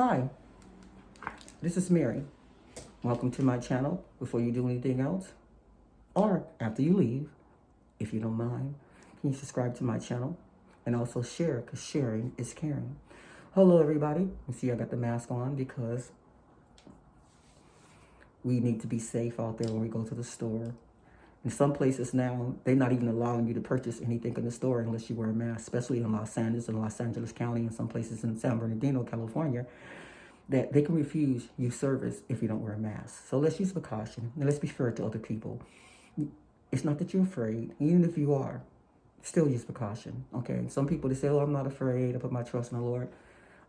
Hi, this is Mary. Welcome to my channel. Before you do anything else, or after you leave, if you don't mind, can you subscribe to my channel? And also share, because sharing is caring. Hello, everybody. You see I got the mask on because we need to be safe out there when we go to the store. In some places now, they're not even allowing you to purchase anything in the store unless you wear a mask, especially in Los Angeles County, and some places in San Bernardino, California, that they can refuse you service if you don't wear a mask. So let's use precaution and let's be fair to other people. It's not that you're afraid, even if you are, still use precaution, okay? Some people, they say, oh, I'm not afraid, I put my trust in the Lord.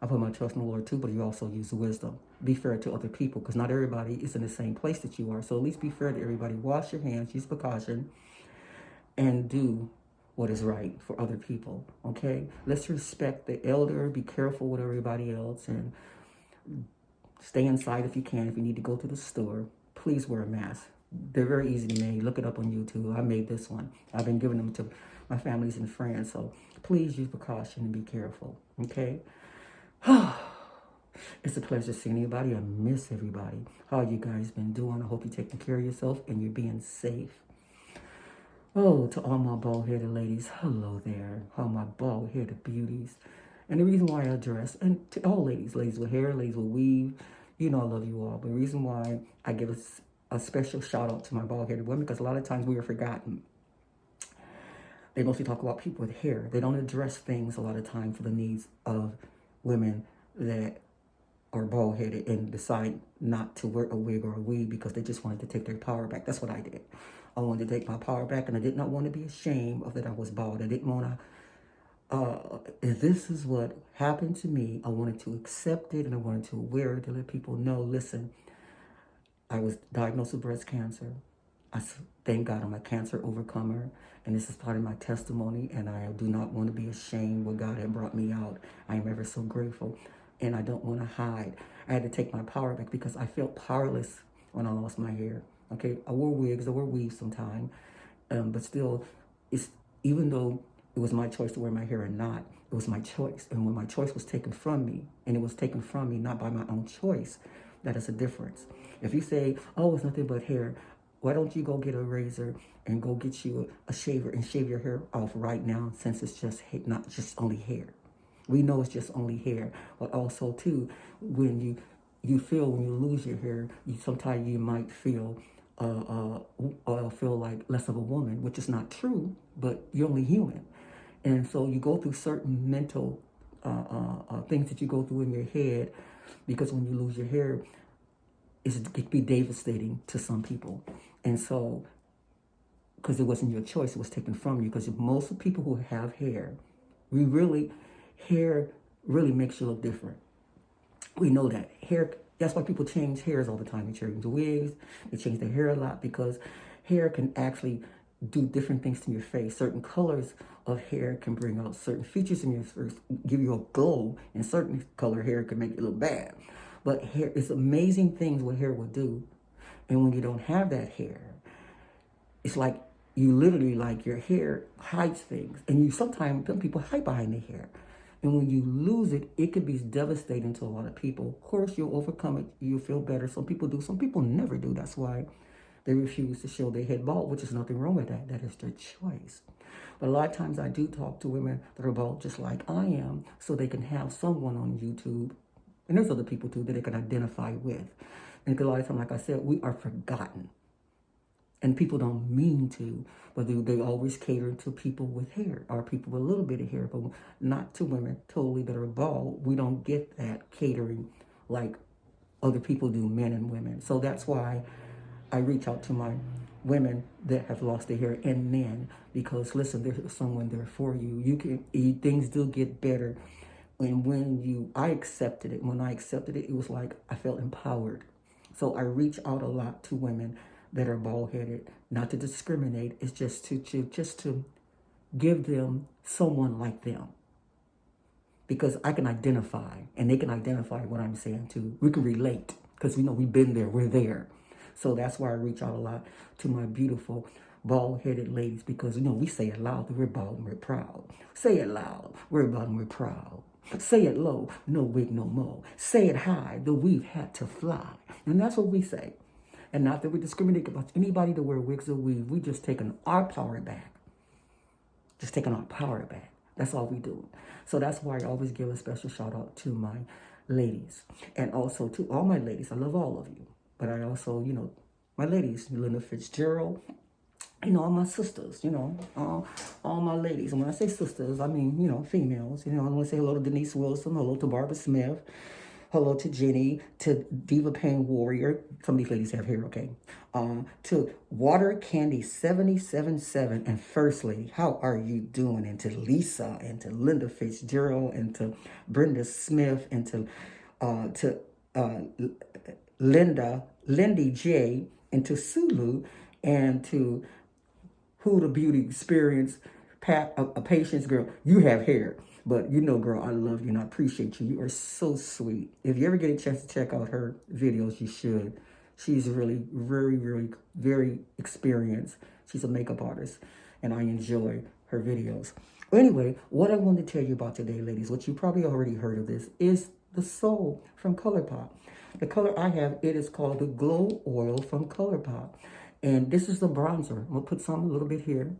I put my trust in the Lord too, but you also use wisdom. Be fair to other people, because not everybody is in the same place that you are. So at least be fair to everybody. Wash your hands, use precaution, and do what is right for other people, okay? Let's respect the elder, be careful with everybody else, and stay inside if you can. If you need to go to the store, please wear a mask. They're very easy to make. Look it up on YouTube. I made this one. I've been giving them to my families and friends. So please use precaution and be careful, okay? It's a pleasure seeing anybody. I miss everybody. How you guys been doing? I hope you're taking care of yourself and you're being safe. Oh, to all my bald-headed ladies, hello there. All my bald-headed beauties. And the reason why I address, and to all ladies with hair, ladies with weave, you know I love you all. But the reason why I give a special shout out to my bald-headed women, because a lot of times we are forgotten. They mostly talk about people with hair. They don't address things a lot of times for the needs of women that are bald-headed and decide not to wear a wig or a weave because they just wanted to take their power back. That's what I did. I wanted to take my power back, and I did not want to be ashamed of that I was bald. I didn't want to, if this is what happened to me, I wanted to accept it, and I wanted to wear it to let people know, listen, I was diagnosed with breast cancer. Thank God I'm a cancer overcomer, and this is part of my testimony, and I do not want to be ashamed what God had brought me out. I am ever so grateful, and I don't want to hide. I had to take my power back because I felt powerless when I lost my hair. Okay, I wore wigs, I wore weaves sometimes, but still, even though it was my choice to wear my hair or not, it was my choice. And when my choice was taken from me, and it was taken from me not by my own choice, that is a difference. If you say, oh, it's nothing but hair, why don't you go get a razor and go get you a shaver and shave your hair off right now, since it's just not just only hair. We know it's just only hair, but also too, when you feel when you lose your hair, sometimes you might feel feel like less of a woman, which is not true, but you're only human. And so you go through certain mental things that you go through in your head, because when you lose your hair, it can be devastating to some people. And so, because it wasn't your choice, it was taken from you. Because most of the people who have hair, hair really makes you look different. We know that. Hair, that's why people change hairs all the time. They change the wigs, they change their hair a lot, because hair can actually do different things to your face. Certain colors of hair can bring out certain features in your face, give you a glow, and certain color hair can make you look bad. But hair, it's amazing things what hair will do. And when you don't have that hair, it's like you literally, like, your hair hides things. And you sometimes, some people hide behind their hair. And when you lose it, it could be devastating to a lot of people. Of course, you'll overcome it. You'll feel better. Some people do. Some people never do. That's why they refuse to show their head bald, which is nothing wrong with that. That is their choice. But a lot of times I do talk to women that are bald just like I am, so they can have someone on YouTube, and there's other people too, that they can identify with. And a lot of times, like I said, we are forgotten. And people don't mean to, but they always cater to people with hair, or people with a little bit of hair, but not to women totally that are bald. We don't get that catering like other people do, men and women. So that's why I reach out to my women that have lost their hair, and men, because listen, there's someone there for you. Things do get better. And when I accepted it, it was like I felt empowered. So I reach out a lot to women that are bald-headed, not to discriminate. It's just to give them someone like them, because I can identify, and they can identify what I'm saying too. We can relate, because we know we've been there, we're there. So that's why I reach out a lot to my beautiful bald-headed ladies, because we say it loud that we're bald and we're proud. Say it loud, we're bald and we're proud. Say it low, no wig no more. Say it high, the weave had to fly. And that's what we say. And not that we discriminate against anybody to wear wigs or weave. We just taking our power back. Just taking our power back. That's all we do. So that's why I always give a special shout out to my ladies. And also to all my ladies. I love all of you. But I also, my ladies, Linda Fitzgerald, all my sisters, all my ladies. And when I say sisters, I mean, females. I want to say hello to Denise Wilson, hello to Barbara Smith, hello to Jenny, to Diva Pain Warrior. Some of these ladies have hair, okay? To Water Candy 777 and First Lady, how are you doing? And to Lisa, and to Linda Fitzgerald, and to Brenda Smith, and to Lindy J, and to Sulu, and to Who the Beauty Experience, a Patience Girl. You have hair. But girl, I love you and I appreciate you. You are so sweet. If you ever get a chance to check out her videos, you should. She's really, very, very, very experienced. She's a makeup artist, and I enjoy her videos. Anyway, what I wanted to tell you about today, ladies, what you probably already heard of this, is the Soul from ColourPop. The color I have, it is called the Glow Oil from ColourPop. And this is the bronzer. I'm going to put some a little bit here.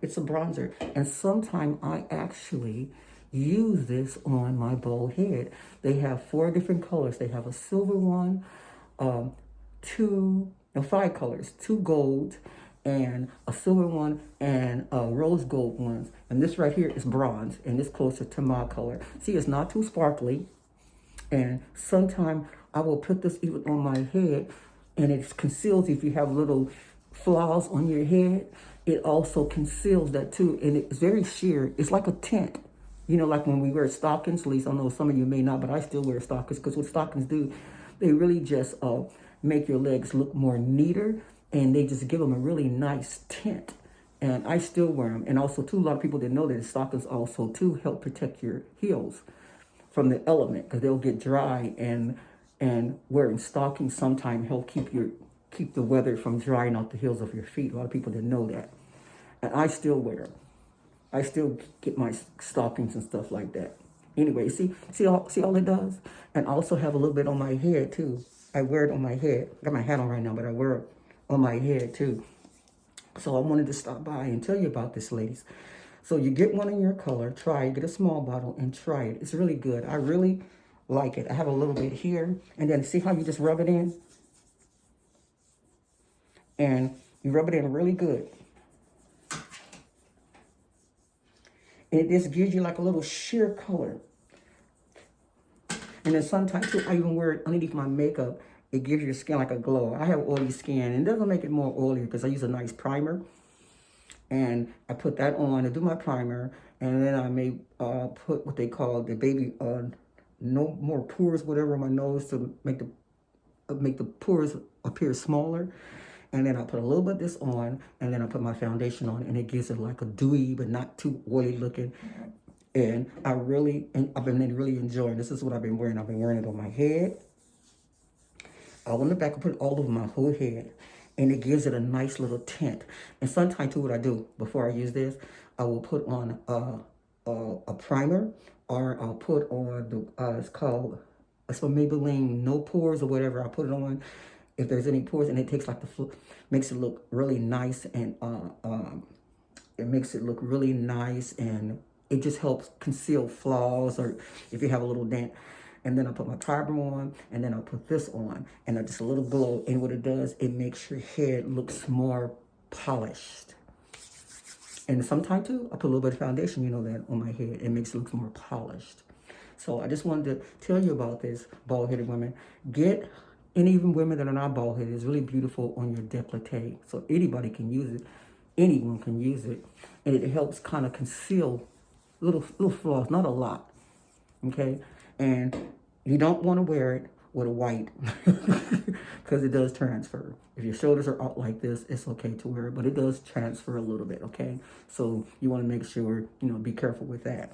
It's a bronzer. And sometimes I actually use this on my bald head. They have 4 different colors. They have a silver one, 5 colors, 2 gold, and a silver one, and rose gold ones. And this right here is bronze, and it's closer to my color. See, it's not too sparkly. And sometimes I will put this even on my head, and it conceals if you have little flaws on your head. It also conceals that too, and it's very sheer. It's like a tint. Like when we wear stockings, at least I know some of you may not, but I still wear stockings, because what stockings do, they really just make your legs look more neater, and they just give them a really nice tint. And I still wear them. And also, too, a lot of people didn't know that stockings also, too, help protect your heels from the element, because they'll get dry, and wearing stockings sometimes help keep the weather from drying out the heels of your feet. A lot of people didn't know that. And I still wear them. I still get my stockings and stuff like that. Anyway, see all it does? And I also have a little bit on my head too. I wear it on my head. I got my hat on right now, but I wear it on my head too. So I wanted to stop by and tell you about this, ladies. So you get one in your color, try it, get a small bottle and try it. It's really good. I really like it. I have a little bit here, and then see how you just rub it in? And you rub it in really good. And it just gives you like a little sheer color. And then sometimes too, I even wear it underneath my makeup. It gives your skin like a glow. I have oily skin, and it doesn't make it more oily because I use a nice primer. And I put that on to do my primer. And then I may put what they call the baby, no more pores, whatever, on my nose to make the pores appear smaller. And then I put a little bit of this on, and then I put my foundation on, and it gives it like a dewy, but not too oily looking. And I've been really enjoying. This is what I've been wearing. I've been wearing it on my head, all on the back. I put it all over my whole head, and it gives it a nice little tint. And sometimes too, what I do before I use this, I will put on a primer, or I'll put on it's from Maybelline No Pores or whatever. I put it on if there's any pores, and it takes like makes it look really nice, and it makes it look really nice, and it just helps conceal flaws, or if you have a little dent. And then I put my primer on, and then I'll put this on, and just a little glow. And what it does, it makes your head looks more polished. And sometimes too, I put a little bit of foundation, that on my head. It makes it look more polished. So I just wanted to tell you about this, bald-headed women. And even women that are not bald-headed, it's really beautiful on your décolleté. So anybody can use it. Anyone can use it. And it helps kind of conceal little flaws, not a lot. Okay? And you don't want to wear it with a white because it does transfer. If your shoulders are out like this, it's okay to wear it, but it does transfer a little bit, okay? So you want to make sure, be careful with that.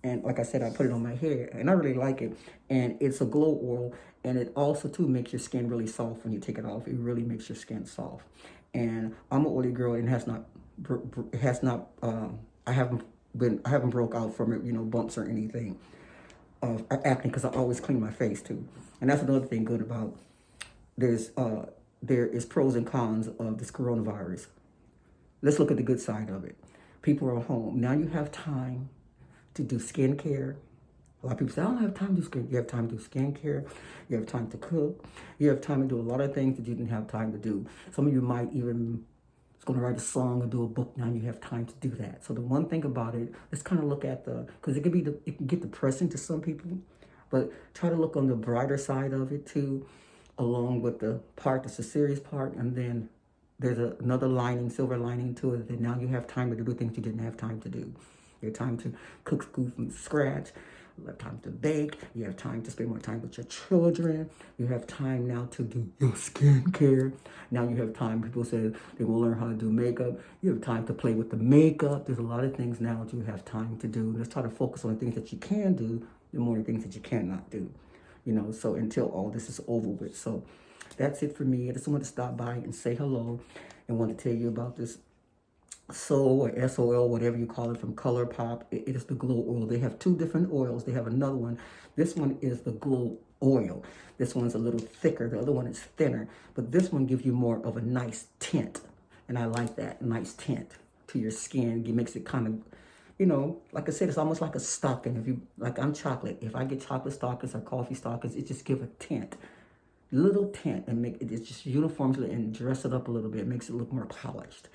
And like I said, I put it on my hair, and I really like it. And it's a glow oil, and it also, too, makes your skin really soft when you take it off. It really makes your skin soft. And I'm an oily girl, and I haven't broke out from it, bumps or anything. of acne because I always clean my face too. And that's another thing good about there's there is pros and cons of this coronavirus. Let's look at the good side of it. People are home. Now you have time to do skincare. A lot of people say, I don't have time to do skincare. You have time to do skincare. You have time to cook. You have time to do a lot of things that you didn't have time to do. Some of you might even going to write a song or do a book. Now you have time to do that. So the one thing about it, let's kind of look at because it can get depressing to some people, but try to look on the brighter side of it too, along with the part that's the serious part, and then there's another lining, silver lining to it, that now you have time to do things you didn't have time to do. You have time to cook food from scratch. You have time to bake. You have time to spend more time with your children. You have time now to do your skincare. Now you have time. People say they will learn how to do makeup. You have time to play with the makeup. There's a lot of things now that you have time to do. Let's try to focus on the things that you can do, the more things that you cannot do. So until all this is over with. So that's it for me. I just wanted to stop by and say hello and want to tell you about this SOL or SOL, whatever you call it, from ColourPop. It is the Glow Oil. They have two different oils. They have another one. This one is the Glow Oil. This one's a little thicker. The other one is thinner. But this one gives you more of a nice tint. And I like that, nice tint to your skin. It makes it kind of, like I said, it's almost like a stocking. Like I'm chocolate. If I get chocolate stockings or coffee stockings, it just give a tint. Little tint and make it just uniformly and dress it up a little bit. It makes it look more polished.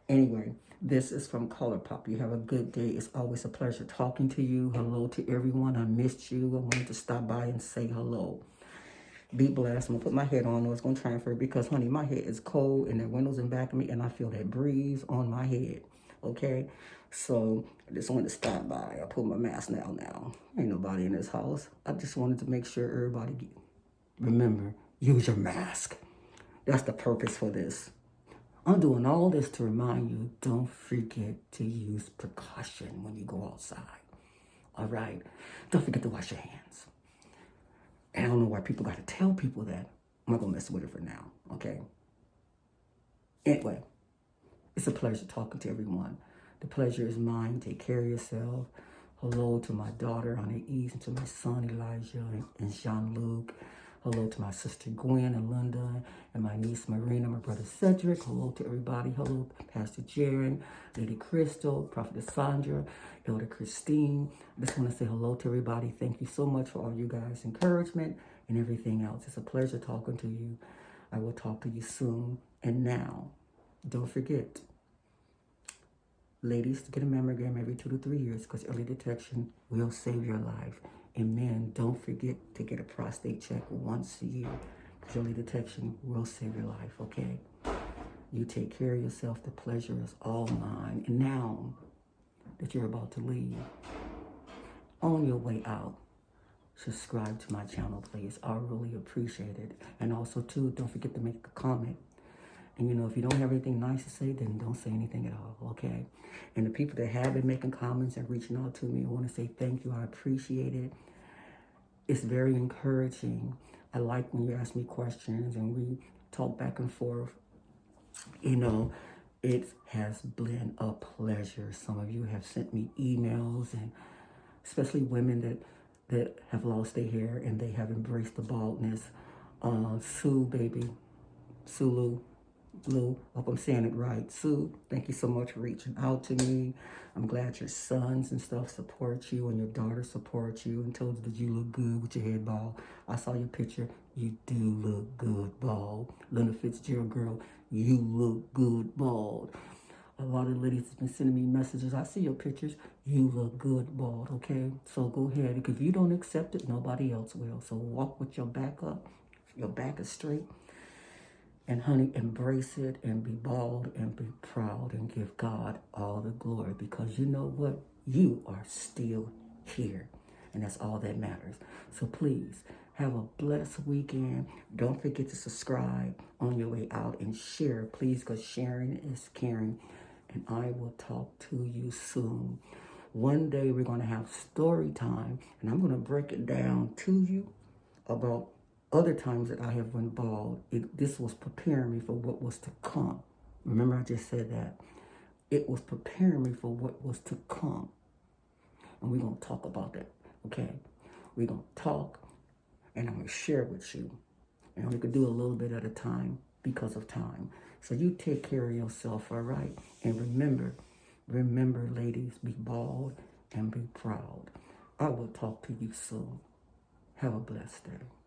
Anyway, this is from ColourPop. You have a good day. It's always a pleasure talking to you. Hello to everyone. I missed you. I wanted to stop by and say hello. Be blessed. I'm going to put my head on. It's going to transfer because, honey, my head is cold and the window's in back of me and I feel that breeze on my head. Okay? So I just wanted to stop by. I put my mask now. Ain't nobody in this house. I just wanted to make sure everybody remember, use your mask. That's the purpose for this. I'm doing all this to remind you, don't forget to use precaution when you go outside. All right? Don't forget to wash your hands. And I don't know why people got to tell people that. I'm not going to mess with it for now, okay? Anyway, it's a pleasure talking to everyone. The pleasure is mine. Take care of yourself. Hello to my daughter, Anais, and to my son, Elijah, and Jean-Luc. Hello to my sister Gwen and Linda and my niece Marina, my brother Cedric. Hello to everybody. Hello, Pastor Jaron, Lady Crystal, Prophetess Sandra, Elder Christine. I just want to say hello to everybody. Thank you so much for all you guys' encouragement and everything else. It's a pleasure talking to you. I will talk to you soon. And now, don't forget, ladies, get a mammogram every 2 to 3 years because early detection will save your life. And men, don't forget to get a prostate check once a year because early detection will save your life, okay? You take care of yourself. The pleasure is all mine. And now that you're about to leave, on your way out, subscribe to my channel, please. I really appreciate it. And also, too, don't forget to make a comment. And, if you don't have anything nice to say, then don't say anything at all, okay? And the people that have been making comments and reaching out to me, I want to say thank you. I appreciate it. It's very encouraging. I like when you ask me questions and we talk back and forth. It has been a pleasure. Some of you have sent me emails, and especially women that have lost their hair and they have embraced the baldness. Sue, baby. Sulu. Lou, hope I'm saying it right. Sue, thank you so much for reaching out to me. I'm glad your sons and stuff support you and your daughter supports you and told you that you look good with your head bald. I saw your picture. You do look good bald. Linda Fitzgerald, girl, you look good bald. A lot of ladies have been sending me messages. I see your pictures. You look good bald, okay? So go ahead. Because if you don't accept it, nobody else will. So walk with your back up. Your back is straight. And honey, embrace it and be bald and be proud and give God all the glory because you know what? You are still here. And that's all that matters. So please, have a blessed weekend. Don't forget to subscribe on your way out and share, please, because sharing is caring. And I will talk to you soon. One day we're going to have story time, and I'm going to break it down to you about other times that I have been bald. This was preparing me for what was to come. Remember, I just said that. It was preparing me for what was to come. And we're going to talk about that, okay? We're going to talk, and I'm going to share with you. And we could do a little bit at a time because of time. So you take care of yourself, all right? And remember, ladies, be bald and be proud. I will talk to you soon. Have a blessed day.